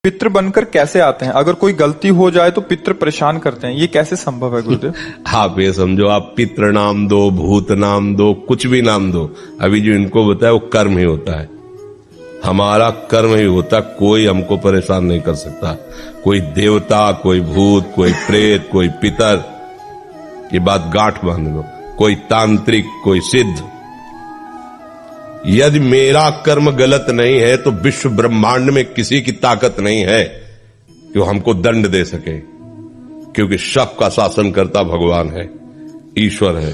पितृ बनकर कैसे आते हैं? अगर कोई गलती हो जाए तो पितृ परेशान करते हैं, ये कैसे संभव है गुरुदेव? आप ये समझो, आप पितृ नाम दो, भूत नाम दो, कुछ भी नाम दो, अभी जो इनको बताया वो कर्म ही होता है। हमारा कर्म ही होता, कोई हमको परेशान नहीं कर सकता। कोई देवता, कोई भूत, कोई प्रेत, कोई पितर, ये बात गांठ बांध लो, कोई तांत्रिक, कोई सिद्ध। यदि मेरा कर्म गलत नहीं है तो विश्व ब्रह्मांड में किसी की ताकत नहीं है कि वो हमको दंड दे सके, क्योंकि सबका शासन करता भगवान है, ईश्वर है।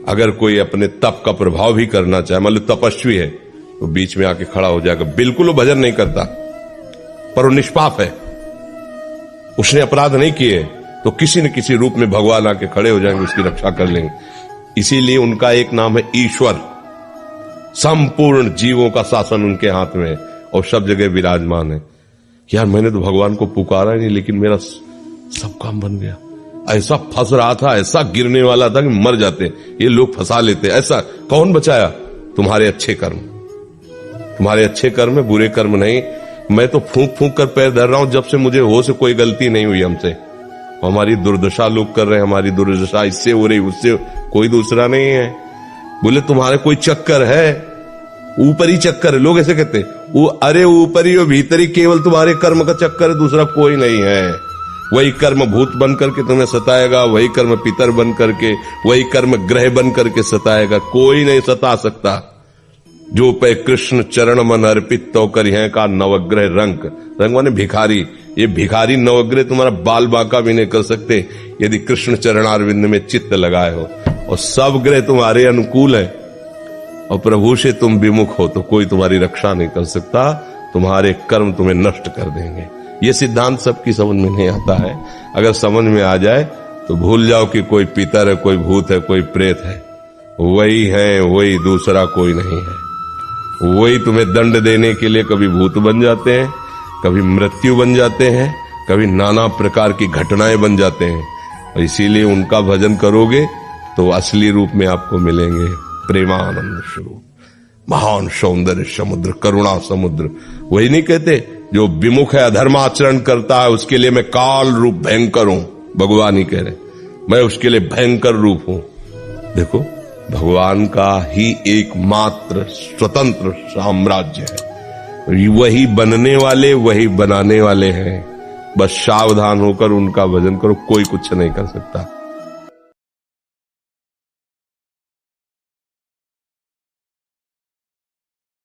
अगर कोई अपने तप का प्रभाव भी करना चाहे, मान लो तपस्वी है, तो बीच में आके खड़ा हो जाएगा, बिल्कुल वो भजन नहीं करता, पर वो निष्पाप है, उसने अपराध नहीं किए, तो किसी न किसी रूप में भगवान आके खड़े हो जाएंगे, उसकी रक्षा कर लेंगे। इसीलिए उनका एक नाम है ईश्वर। संपूर्ण जीवों का शासन उनके हाथ में है और सब जगह विराजमान है। यार मैंने तो भगवान को पुकारा नहीं, लेकिन मेरा सब काम बन गया। ऐसा फंस रहा था, ऐसा गिरने वाला था कि मर जाते, ये लोग फंसा लेते। ऐसा कौन बचाया? तुम्हारे अच्छे कर्म, तुम्हारे अच्छे कर्म है, बुरे कर्म नहीं। मैं तो फूंक फूंक कर पैर धर रहा हूं, जब से मुझे होश, कोई गलती नहीं हुई हमसे। हमारी दुर्दशा लोग कर रहे हैं, हमारी दुर्दशा इससे हो रही, उससे, कोई दूसरा नहीं है। बोले तुम्हारे कोई चक्कर है? ऊपरी चक्कर है, लोग ऐसे कहते हैं। वो अरे ऊपरी और भीतरी, केवल तुम्हारे कर्म का चक्कर है, दूसरा कोई नहीं है। वही कर्म भूत बन करके तुम्हें सताएगा, वही कर्म पितर बन करके, वही कर्म ग्रह बन करके सताएगा, कोई नहीं सता सकता। जो पे कृष्ण चरण मन अर्पित तो करिए का नवग्रह रंग। रंग माने भिखारी। ये भिखारी नवग्रह तुम्हारा बाल बांका भी नहीं कर सकते यदि कृष्ण चरणारविंद में चित्त लगाए हो, और सब ग्रह तुम्हारे अनुकूल है और प्रभु से तुम विमुख हो तो कोई तुम्हारी रक्षा नहीं कर सकता। तुम्हारे कर्म तुम्हें नष्ट कर देंगे। ये सिद्धांत सबकी समझ में नहीं आता है। अगर समझ में आ जाए तो भूल जाओ कि कोई पितर है, कोई भूत है, कोई प्रेत है। वही है, वही, दूसरा कोई नहीं है। वही तुम्हें दंड देने के लिए कभी भूत बन जाते हैं, कभी मृत्यु बन जाते हैं, कभी नाना प्रकार की घटनाएं बन जाते हैं। और इसीलिए उनका भजन करोगे तो असली रूप में आपको मिलेंगे प्रेमानंद स्वरूप, महान सौंदर्य समुद्र, करुणा समुद्र। वही नहीं कहते जो विमुख है, अधर्माचरण करता है, उसके लिए मैं काल रूप भयंकर हूं। भगवान ही कह रहे मैं उसके लिए भयंकर रूप हूं। देखो, भगवान का ही एकमात्र स्वतंत्र साम्राज्य है। वही बनने वाले, वही बनाने वाले हैं। बस सावधान होकर उनका भजन करो, कोई कुछ नहीं कर सकता।